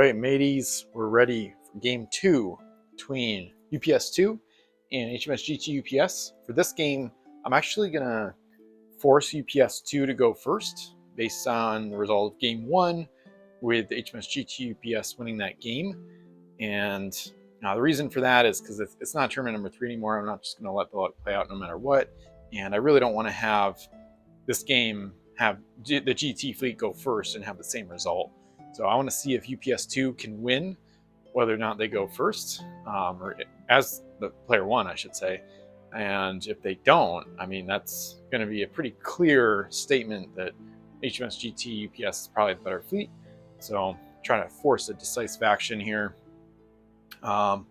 right, mateys, we're ready for game 2 between UPS 2 and HMS GT UPS. For this game, I'm actually going to force UPS 2 to go first based on the result of game 1 with HMS GT UPS winning that game. And the reason for that is because it's not tournament number 3 anymore. I'm not just going to let the luck play out no matter what. And I really don't want to have this game have the GT fleet go first and have the same result. So I want to see if UPS 2 can win, whether or not they go first, or as the player 1, I should say. And if they don't, I mean, that's going to be a pretty clear statement that HMS GT UPS is probably the better fleet. So trying to force a decisive action here. And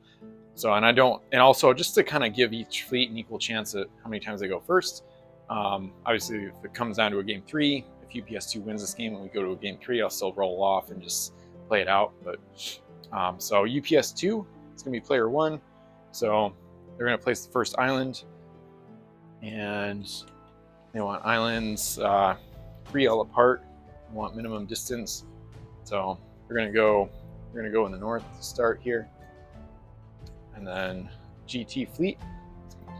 also just to kind of give each fleet an equal chance at how many times they go first. Obviously, if it comes down to a game 3, if UPS 2 wins this game and we go to a game 3, I'll still roll off and just play it out. But so UPS 2, it's going to be player 1. So they're going to place the first island, and they want islands 3L apart. They want minimum distance. So we're going to go in the north to start here, and then GT fleet,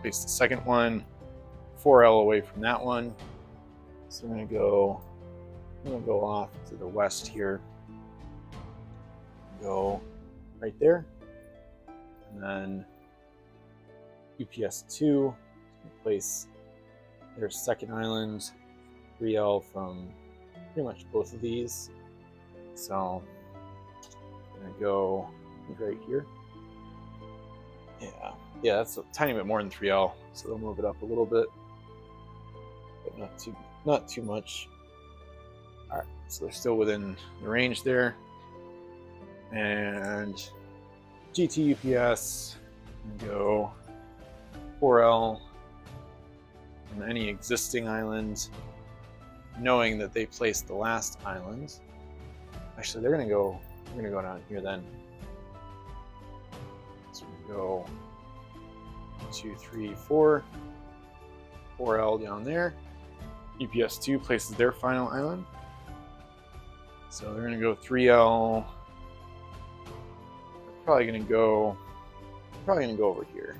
place the second one 4L away from that one. So we're going to go off to the west here. Go right there. And then UPS 2, place their second island 3L from pretty much both of these. So I'm going to go right here. Yeah, that's a tiny bit more than 3L, so they'll move it up a little bit, but not too much. All right, so they're still within the range there. And GT UPS go 4L on any existing island, knowing that they placed the last island. Actually, we're gonna go down here then. So we go 2, 3, 4, 4L down there. UPS 2 places their final island. So they're going to go 3L. They're probably going to go over here.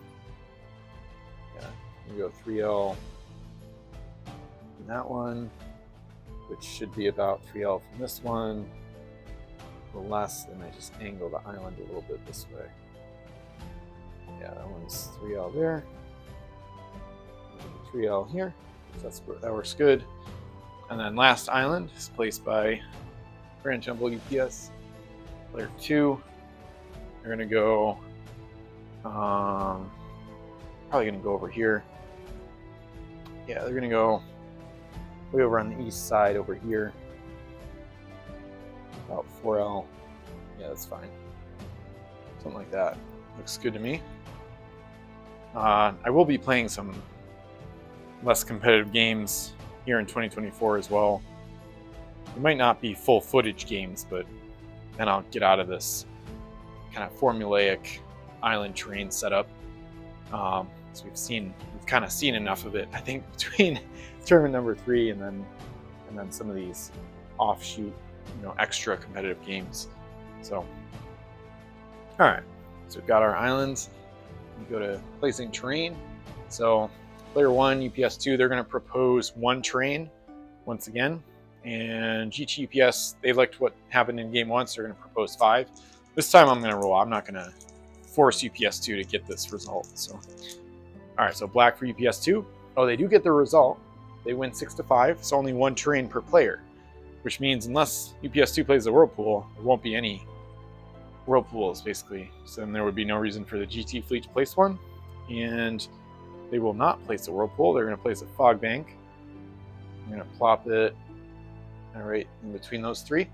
Yeah, we go 3L from that one, which should be about 3L from this one. A little less, and I just angle the island a little bit this way. Yeah, that one's 3L there. 3L here. That works good. And then last island is placed by Grand Temple UPS. Player 2. They're gonna go probably gonna go over here. Yeah, they're gonna go way over on the east side over here. About 4L. Yeah, that's fine. Something like that. Looks good to me. I will be playing some less competitive games here in 2024 as well. It might not be full footage games, but then I'll get out of this kind of formulaic island terrain setup. So we've kind of seen enough of it, I think, between tournament number 3 and then some of these offshoot, extra competitive games. So, all right. So we've got our islands. We go to placing terrain. So player 1, UPS 2, they're going to propose 1 terrain once again. And GT UPS, they liked what happened in game 1, so they're going to propose 5. This time I'm going to roll. I'm not going to force UPS 2 to get this result. So, all right, so black for UPS 2. Oh, they do get the result. They win 6-5. It's only 1 terrain per player, which means unless UPS 2 plays the Whirlpool, there won't be any Whirlpools, basically. So then there would be no reason for the GT fleet to place one. And they will not place a Whirlpool. They're going to place a Fog Bank. I'm going to plop it right in between those 3.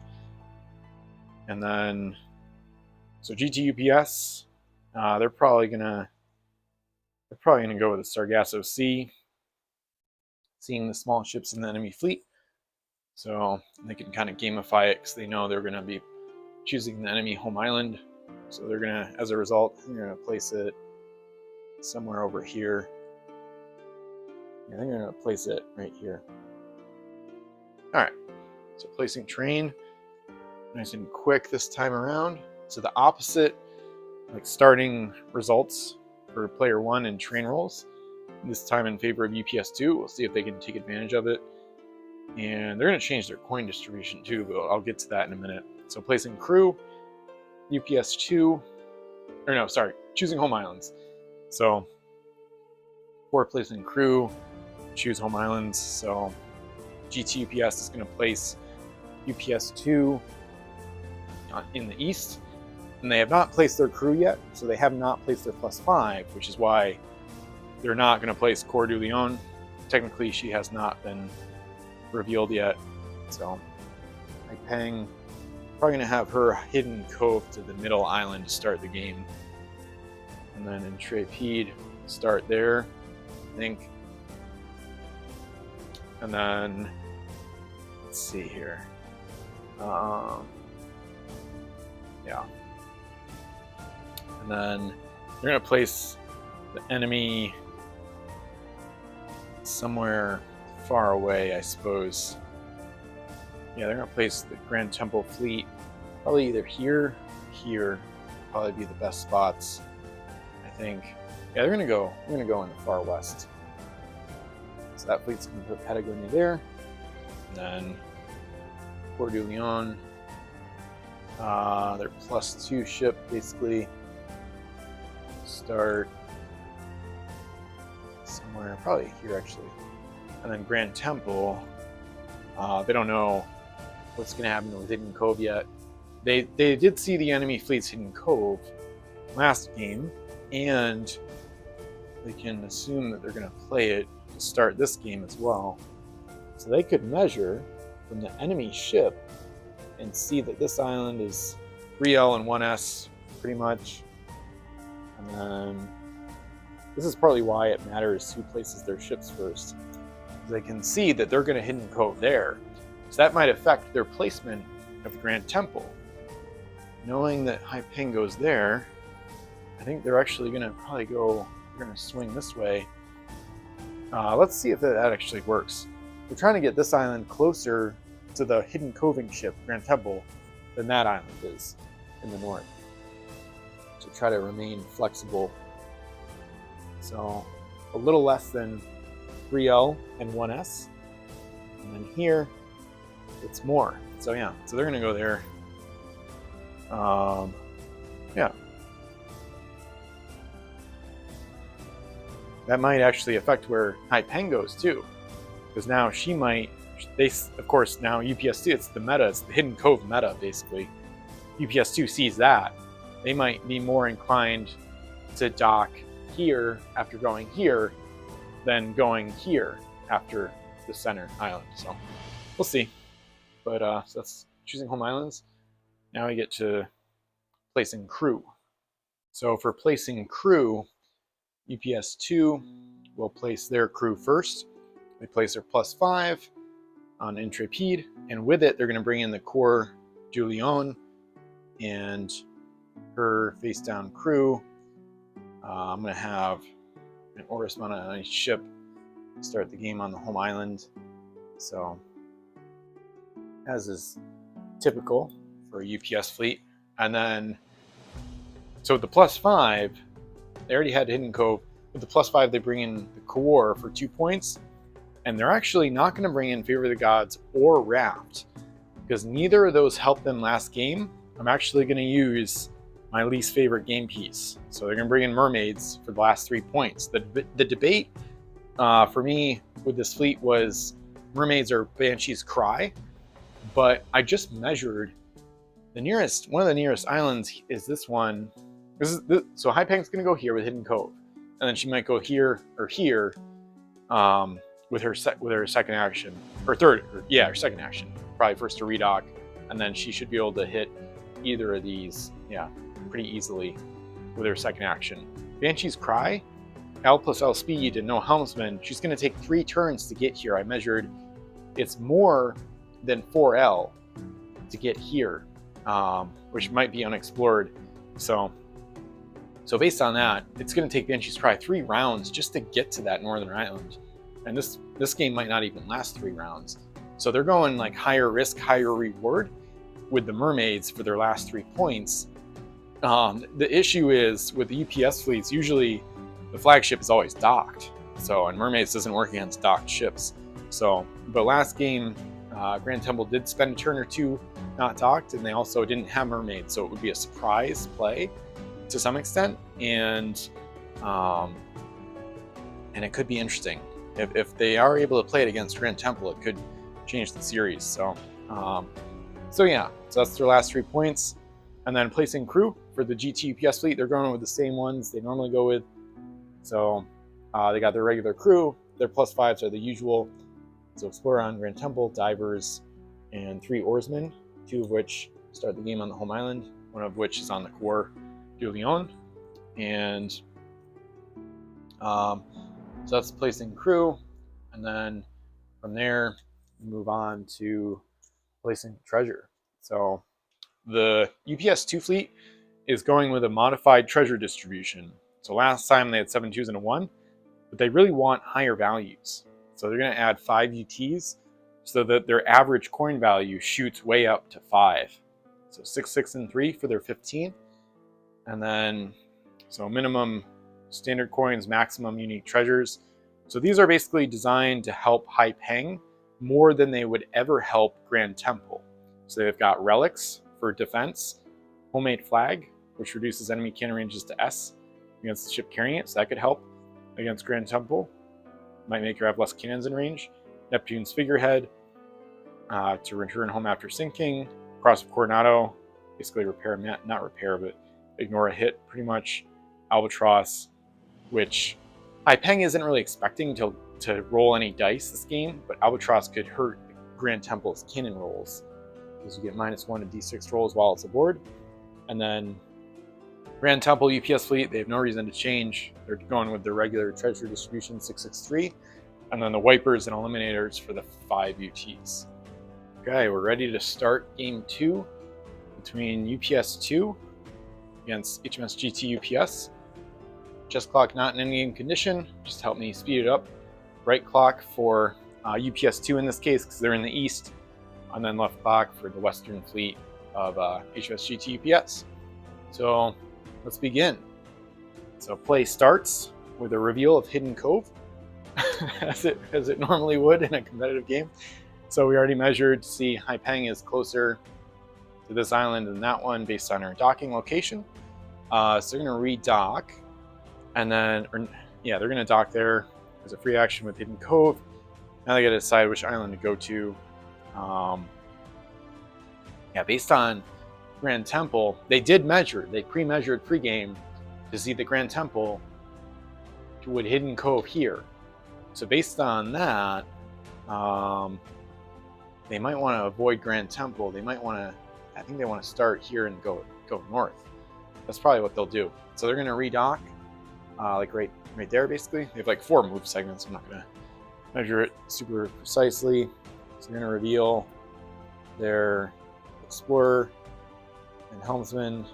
And then, so GT UPS, they're probably going to go with the Sargasso Sea, seeing the small ships in the enemy fleet. So they can kind of gamify it because they know they're going to be choosing the enemy home island. So they're going to, as a result, they're going to place it somewhere over here. I think I'm going to place it right here. All right, so placing terrain. Nice and quick this time around. So the opposite, like starting results for player 1 in train rolls. This time in favor of UPS 2. We'll see if they can take advantage of it. And they're going to change their coin distribution too, but I'll get to that in a minute. So placing crew, UPS 2, or no, sorry, choosing home islands. So for placing crew, choose home islands. So GT UPS is going to place UPS 2 in the east, and they have not placed their crew yet, so they have not placed their +5, which is why they're not going to place Cor du Lion. Technically, she has not been revealed yet, so Haipeng, probably going to have her hidden cove to the middle island to start the game, and then Intrepide start there, I think, and then let's see here. Yeah. And then they're going to place the enemy somewhere far away, I suppose. Yeah, they're going to place the Grand Temple fleet probably either here or here. Probably be the best spots, I think. Yeah, they're going to go in the far west. So that fleet's going to put Patagonia there. And then Cor du Lion. Their +2 ship basically start somewhere, probably here actually. And then Grand Temple, they don't know what's going to happen with Hidden Cove yet. They did see the enemy fleet's Hidden Cove last game, and they can assume that they're going to play it to start this game as well. So they could measure from the enemy ship and see that this island is 3L and 1S pretty much. And then this is partly why it matters who places their ships first. They can see that they're going to Hidden Cove there. So that might affect their placement of the Grand Temple. Knowing that Haipeng goes there, I think they're actually going to probably go, they're going to swing this way. Let's see if that actually works. We're trying to get this island closer to the Hidden Coving ship, Grand Temple, than that island is in the north. To try to remain flexible. So a little less than 3L and 1S. And then here, it's more. So yeah, so they're gonna go there. Yeah. That might actually affect where Haipeng goes too. Because now she might, of course, now UPS 2, it's the meta, it's the Hidden Cove meta, basically. UPS 2 sees that. They might be more inclined to dock here after going here than going here after the center island. So we'll see. But so that's choosing home islands. Now we get to placing crew. So for placing crew, UPS 2 will place their crew first. They place their +5 on Intrepide, and with it, they're going to bring in the Cor du Lion and her face down crew. I'm going to have an Orisman on each ship start the game on the home island. So, as is typical for a UPS fleet. And then, so with the +5, they already had Hidden Cove. With the +5, they bring in the Core for 2 points. And they're actually not going to bring in Favor of the Gods or Raft, because neither of those helped them last game. I'm actually going to use my least favorite game piece. So they're going to bring in Mermaids for the last 3 points. The debate for me with this fleet was Mermaids or Banshee's Cry, but I just measured the nearest, one of the nearest islands is this one. So Haipeng's going to go here with Hidden Cove, and then she might go here or here. With her second action, or third, her second action, probably first to redock, and then she should be able to hit either of these, pretty easily with her second action. Banshee's Cry, L plus L speed and no helmsman. She's going to take 3 turns to get here. I measured, it's more than 4L to get here, which might be unexplored. So based on that, it's going to take Banshee's Cry 3 rounds just to get to that northern island. And this game might not even last 3 rounds. So they're going like higher risk, higher reward. with the mermaids for their last 3 points. The issue is with the UPS fleets, usually the flagship is always docked. So, and mermaids doesn't work against docked ships. So, but last game, Grand Temple did spend a turn or two not docked, and they also didn't have mermaids, so it would be a surprise play to some extent, and it could be interesting if they are able to play it against Grand Temple. It could change the series. So, yeah, so that's their last 3 points, and then placing crew for the GT UPS fleet. They're going with the same ones they normally go with. So they got their regular crew. Their +5s are the usual. So Explorer on Grand Temple, Divers, and 3 Oarsmen, 2 of which start the game on the home island, 1 of which is on the Core de Leon. And so that's placing crew. And then from there, we move on to placing treasure. So the UPS 2 fleet is going with a modified treasure distribution. So last time they had 7 2s and a 1, but they really want higher values. So they're going to add 5 UTs so that their average coin value shoots way up to 5. So 6 6 and 3 for their 15. And then, so minimum standard coins, maximum unique treasures. So these are basically designed to help Hai Peng more than they would ever help Grand Temple. So they've got relics for defense, homemade flag, which reduces enemy cannon ranges to S against the ship carrying it, so that could help against Grand Temple. Might make her have less cannons in range. Neptune's figurehead to return home after sinking. Cross of Coronado, basically repair, not repair, but ignore a hit pretty much. Albatross, which Hai Peng isn't really expecting to roll any dice this game, but Albatross could hurt Grand Temple's cannon rolls, because you get -1 to D6 rolls while it's aboard. And then Grand Temple UPS fleet, they have no reason to change. They're going with the regular treasure distribution 663, and then the wipers and eliminators for the 5 UTs. Okay, we're ready to start game 2 between UPS 2 against HMS GT UPS. Chess clock not in in-game condition, just help me speed it up. Right clock for UPS 2 in this case, because they're in the east, and then left clock for the western fleet of HMS GT UPS. So let's begin. So play starts with a reveal of Hidden Cove, as it normally would in a competitive game. So we already measured to see Hai Peng is closer to this island than that one based on our docking location. So they're going to redock, and then, they're going to dock there as a free action with Hidden Cove. Now they got to decide which island to go to. Based on Grand Temple, they pre-measured pre-game to see the Grand Temple would Hidden Cove here. So based on that, they might want to avoid Grand Temple. They might want to, I think they want to start here and go north. That's probably what they'll do. So they're going to redock, like right there basically. They have like 4 move segments. I'm not going to measure it super precisely. So they're going to reveal their Explorer and Helmsman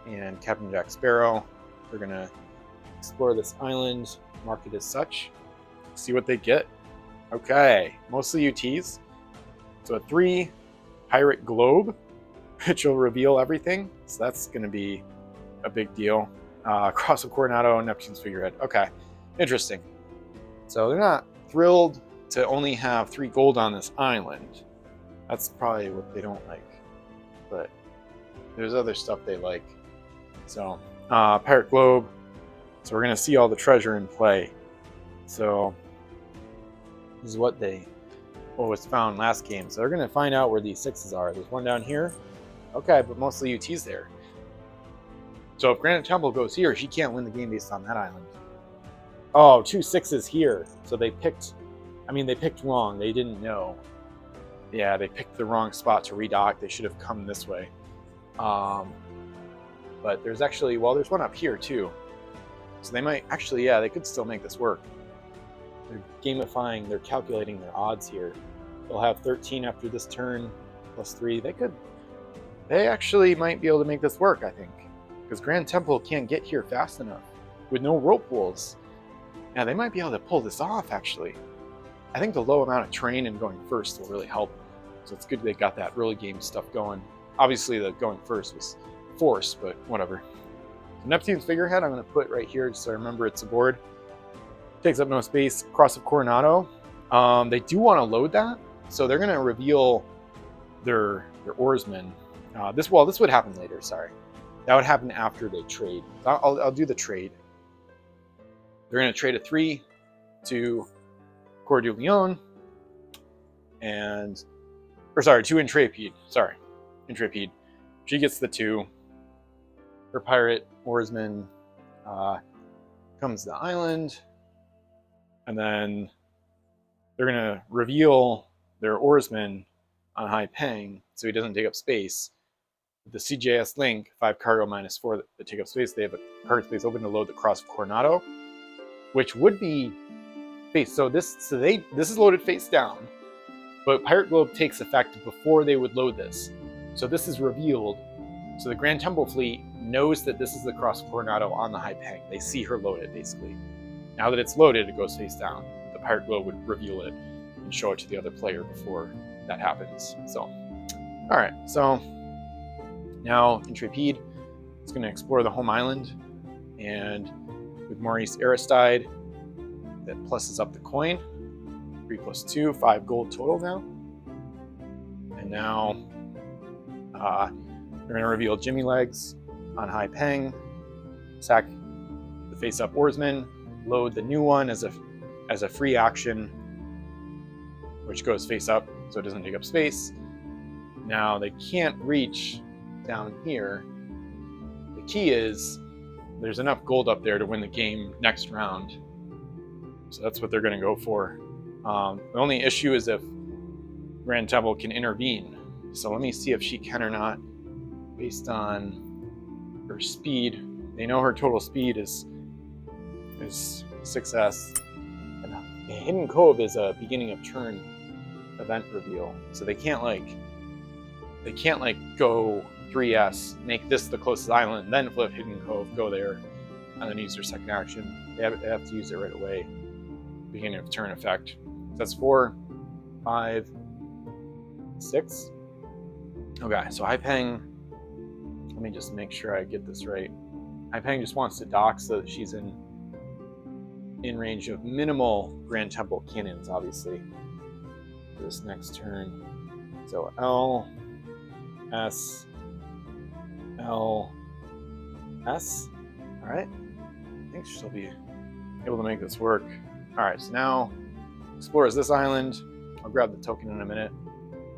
and Captain Jack Sparrow. They're going to explore this island, mark it as such, see what they get. Okay, mostly UTs. So a 3 Pirate Globe, which will reveal everything. So that's going to be a big deal. Cross of Coronado and Neptune's figurehead. Okay, interesting. So they're not thrilled to only have 3 gold on this island. That's probably what they don't like. But there's other stuff they like. So, Pirate Globe. So we're going to see all the treasure in play. So this is what was found last game. So they're going to find out where these 6s are. There's 1 down here. Okay, but mostly UT's there. So if Grand Temple goes here, she can't win the game based on that island. Oh, 2 6s here. So they picked wrong. They didn't know. Yeah, they picked the wrong spot to redock. They should have come this way. But there's actually, there's 1 up here too. So they might, actually, they could still make this work. They're gamifying, they're calculating their odds here. They'll have 13 after this turn, +3. They actually might be able to make this work, I think. Because Grand Temple can't get here fast enough with no rope pulls. Yeah, they might be able to pull this off, actually. I think the low amount of terrain and going first will really help So it's good they got that early game stuff going. Obviously, the going first was forced, but whatever. So Neptune's figurehead, I'm going to put right here just so I remember it's aboard. Takes up no space. Cross of Coronado. They do want to load that, so they're going to reveal their oarsmen. This would happen later. Sorry, that would happen after they trade. I'll do the trade. They're going to trade a 3 to Coeur du Lion, to Intrepide. Sorry, Intrepide. She gets the 2. Her pirate oarsman comes to the island, and then they're gonna reveal their oarsman on Hai Peng, so he doesn't take up space. With the CJS link, 5 cargo -4 that take up space, they have a cargo space open to load the Cross of Coronado, which would be face. So this is loaded face down, but Pirate Globe takes effect before they would load this. So this is revealed. So the Grand Temple fleet knows that this is the Cross of Coronado on the Hai Peng. They see her load it, basically. Now that it's loaded, it goes face down. The Pirate Globe would reveal it and show it to the other player before that happens. So, all right. So now Intrepide is going to explore the home island, and with Maurice Aristide, that pluses up the coin. 3 + 2, 5 gold total now. And now we're going to reveal Jimmy Legs on Hai Peng, sack the face-up oarsman, load the new one as a free action, which goes face up, so it doesn't take up space. Now they can't reach down here. The key is there's enough gold up there to win the game next round. So that's what they're going to go for. The only issue is if Grand Temple can intervene. So let me see if she can or not, based on her speed. They know her total speed is 6S. And Hidden Cove is a beginning of turn event reveal. So they can't go 3S, make this the closest island, then flip Hidden Cove, go there, and then use their second action. They have to use it right away. Beginning of turn effect. So that's 4, 5, 6. Okay, so Hai Peng, let me just make sure I get this right. Hai Peng just wants to dock so that she's in range of minimal Grand Temple cannons, obviously, for this next turn. So L, S, L, S. All right, I think she'll be able to make this work. All right, so now explores this island. I'll grab the token in a minute.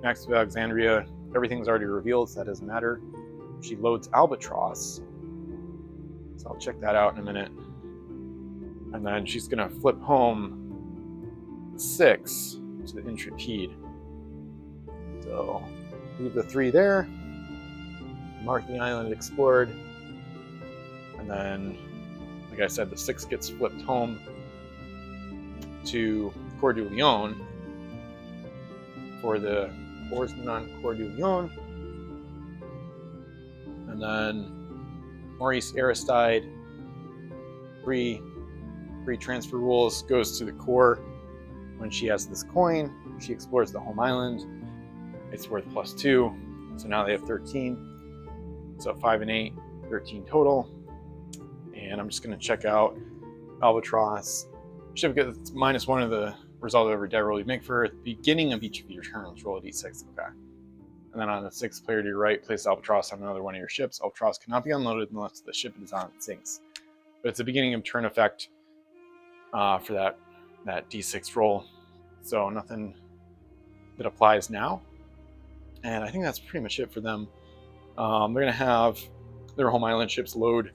Next to Alexandria, everything's already revealed, so that doesn't matter. She loads Albatross, so I'll check that out in a minute. And then she's gonna flip home 6 to the Intrepide. So leave the 3 there, mark the island explored, and then, like I said, the 6 gets flipped home to Coeur du Lion for the oarsman on Coeur du Lion. And then Maurice Aristide, free transfer rules, goes to the core. When she has this coin, she explores the home island. It's worth +2, so now they have 13. So 5 and 8, 13 total. And I'm just going to check out Albatross. Should get -1 of the result of every die roll you make for at the beginning of each of your turns. Roll a d6. Okay. And then on the 6th player to your right, place Albatross on another one of your ships. Albatross cannot be unloaded unless the ship is on it sinks. But it's a beginning of turn effect for that d6 roll. So nothing that applies now. And I think that's pretty much it for them. They're going to have their home island ships load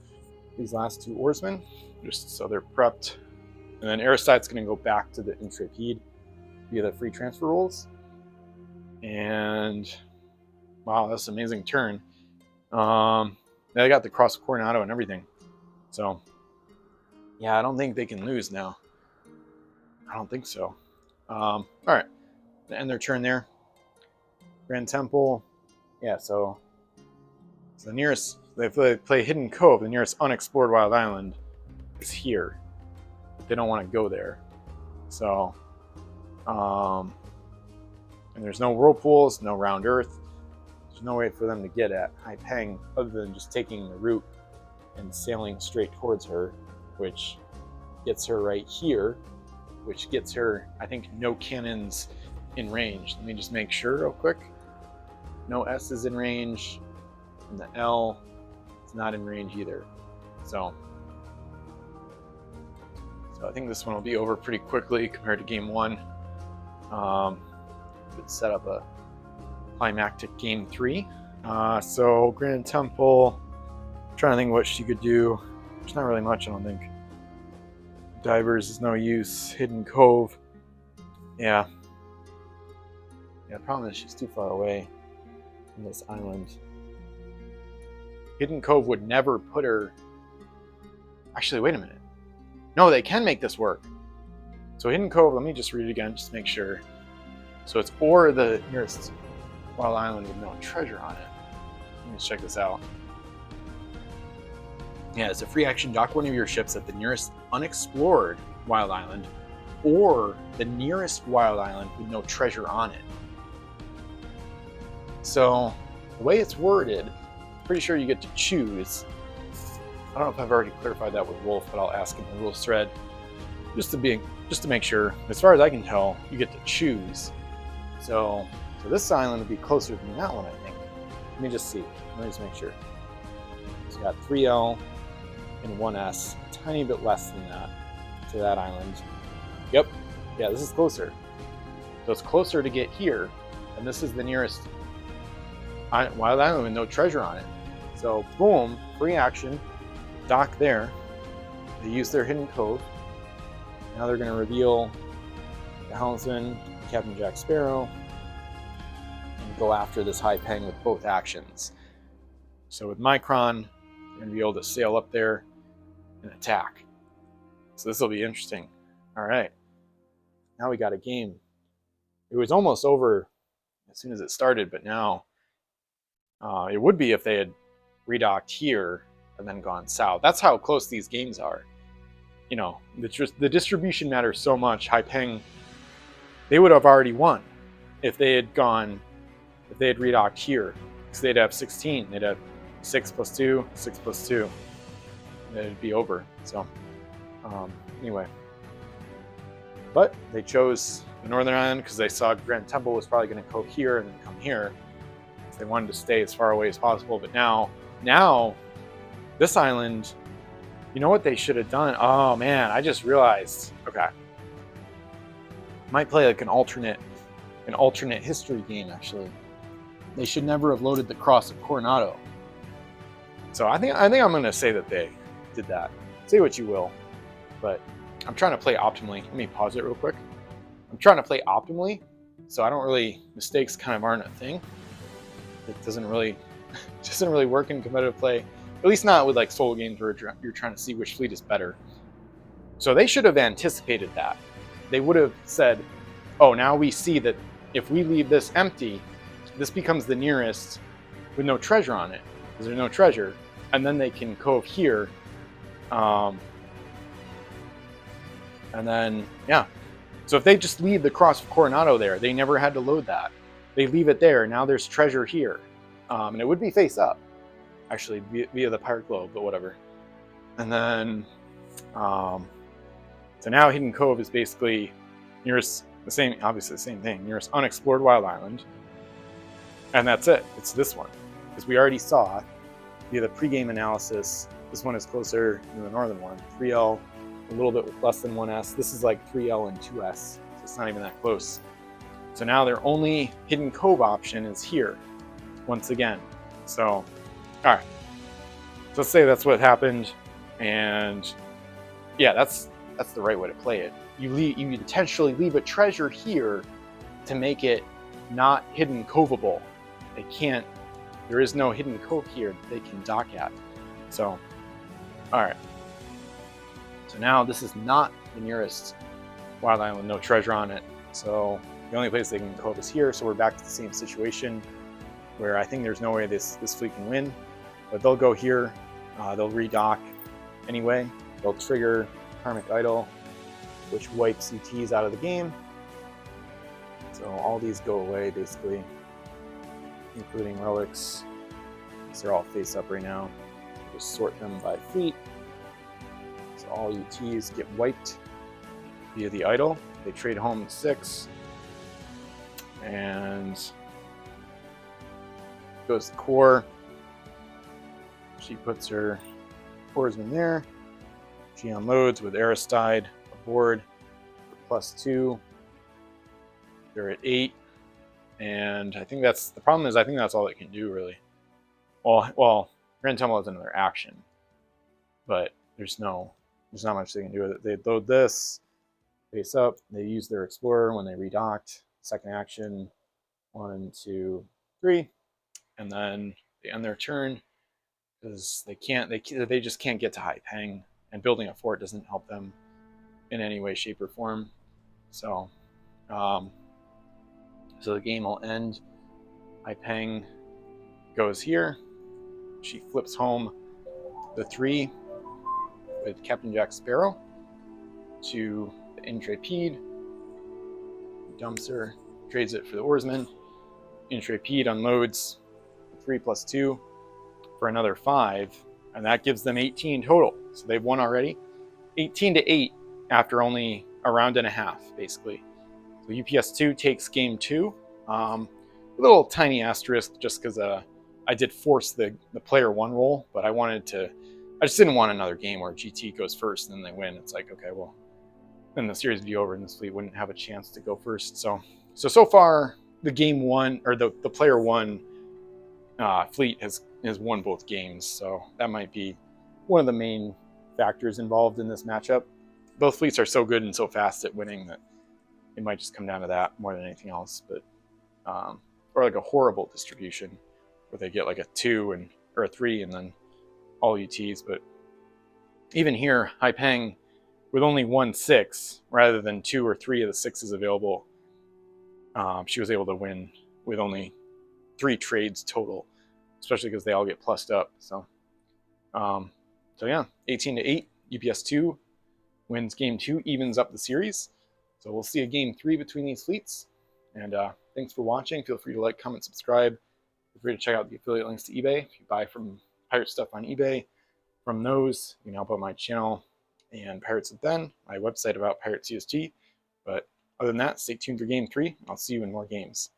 these last 2 oarsmen, just so they're prepped. And then Aristide's going to go back to the Intrepide via the free transfer rules. And wow, that's an amazing turn. They got the Cross of Coronado and everything. So yeah, I don't think they can lose now. I don't think so. All right, to end their turn there. Grand Temple, yeah. So the nearest, they play Hidden Cove. The nearest unexplored wild island is here. They don't want to go there. So, And there's no whirlpools, no round earth. There's no way for them to get at Haipeng other than just taking the route and sailing straight towards her, which gets her right here, which gets her, I think, no cannons in range. Let me just make sure real quick. No S is in range, and the L is not in range either. So I think this one will be over pretty quickly compared to game 1. Could set up a climactic game 3. So Grand Temple, I'm trying to think what she could do. There's not really much, I don't think. Divers is no use. Hidden Cove. Yeah. The problem is she's too far away from this island. Hidden Cove would never put her... Actually, wait a minute. No, they can make this work. So Hidden Cove, let me just read it again just to make sure. So it's or the nearest wild island with no treasure on it. Let me check this out. Yeah, it's a free action. Dock one of your ships at the nearest unexplored wild island or the nearest wild island with no treasure on it. So the way it's worded, pretty sure you get to choose. I don't know if I've already clarified that with Wolf, but I'll ask in the rules thread just to make sure. As far as I can tell, you get to choose. So this island would be closer than that one, I think. Let me just see. Let me just make sure. So you got 3L and 1S, a tiny bit less than that to that island. Yep. Yeah, this is closer. So it's closer to get here, and this is the nearest wild island with no treasure on it. So boom, free action, dock there. They use their Hidden Cove. Now they're going to reveal the helmsman, Captain Jack Sparrow, and go after this Haipeng with both actions. So with Micron, you're going to be able to sail up there and attack. So this will be interesting. All right. Now we got a game. It was almost over as soon as it started, but now it would be if they had redocked here and then gone south. That's how close these games are. You know, the distribution matters so much. Haipeng, they would have already won if they had redocked here. Because they'd have 16. They'd have 6 + 2, 6 + 2. And it'd be over. So, anyway. But they chose the Northern Island because they saw Grand Temple was probably going to go here and then come here. So they wanted to stay as far away as possible. But now, this island, you know what they should have done? Oh man, I just realized. Okay. Might play like an alternate history game, actually. They should never have loaded the Cross of Coronado. So I think I'm gonna say that they did that. Say what you will, but I'm trying to play optimally. Let me pause it real quick. I'm trying to play optimally, so I don't really, mistakes kind of aren't a thing. It doesn't really work in competitive play. At least not with like solo games where you're trying to see which fleet is better. So they should have anticipated that. They would have said, oh, now we see that if we leave this empty, this becomes the nearest with no treasure on it, because there's no treasure, and then they can cove here. And then, yeah. So if they just leave the Cross of Coronado there, they never had to load that. They leave it there, now there's treasure here. And it would be face up, actually, via the Pirate Globe, but whatever. And then, so now Hidden Cove is basically nearest, obviously the same thing, nearest unexplored wild island. And that's it, it's this one. Because we already saw, via the pregame analysis, this one is closer than the northern one. 3L, a little bit less than 1S. This is like 3L and 2S, so it's not even that close. So now their only Hidden Cove option is here, once again. So, all right. So let's say that's what happened, and yeah, that's the right way to play it. You intentionally leave a treasure here to make it not Hidden Coveable. They can't. There is no Hidden Cove here that they can dock at. So, all right. So now this is not the nearest wild island with no treasure on it. So the only place they can cove is here. So we're back to the same situation where I think there's no way this fleet can win. But they'll go here. They'll redock anyway. They'll trigger Karmic Idol, which wipes UTs out of the game. So all these go away basically, including relics. They're all face up right now. Just sort them by fleet. So all UTs get wiped via the idle. They trade home 6. And goes to core. She puts her oarsman there. She unloads with Aristide aboard for +2. They're at 8. And I think that's the problem is I think that's all it can do really. Well, Grand Temple has another action, but there's not much they can do with it. They load this face up. They use their explorer when they redocked. Second action, 1, 2, 3, and then they end their turn because they just can't get to High Peng, and building a fort doesn't help them in any way, shape, or form. So, so the game will end. High Peng goes here. She flips home the 3 with Captain Jack Sparrow to the Intrepide. Dumps her, trades it for the oarsman. Intrepide unloads 3 + 2 for another 5, and that gives them 18 total. So they've won already. 18-8 after only a round and a half, basically. So UPS2 takes game 2. A little tiny asterisk just because I did force the player 1 roll, but I just didn't want another game where GT goes first and then they win. It's like, okay, well, then the series would be over and this fleet wouldn't have a chance to go first. So far, the game 1 or the player 1 fleet has won both games. So that might be one of the main factors involved in this matchup. Both fleets are so good and so fast at winning that it might just come down to that more than anything else. But or like a horrible distribution where they get like a 2 or a 3 and then all UTs. But even here, High Peng with only 1 6 rather than 2 or 3 of the 6s available, she was able to win with only 3 trades total, especially because they all get plussed up. So yeah, 18-8, UPS2 wins game 2, evens up the series. So we'll see a game 3 between these fleets. And thanks for watching. Feel free to like, comment, subscribe. Feel free to check out the affiliate links to eBay. If you buy from Pirate stuff on eBay, from those, you can help out my channel and Pirates of Then, my website about Pirate CSG. But other than that, stay tuned for game 3. I'll see you in more games.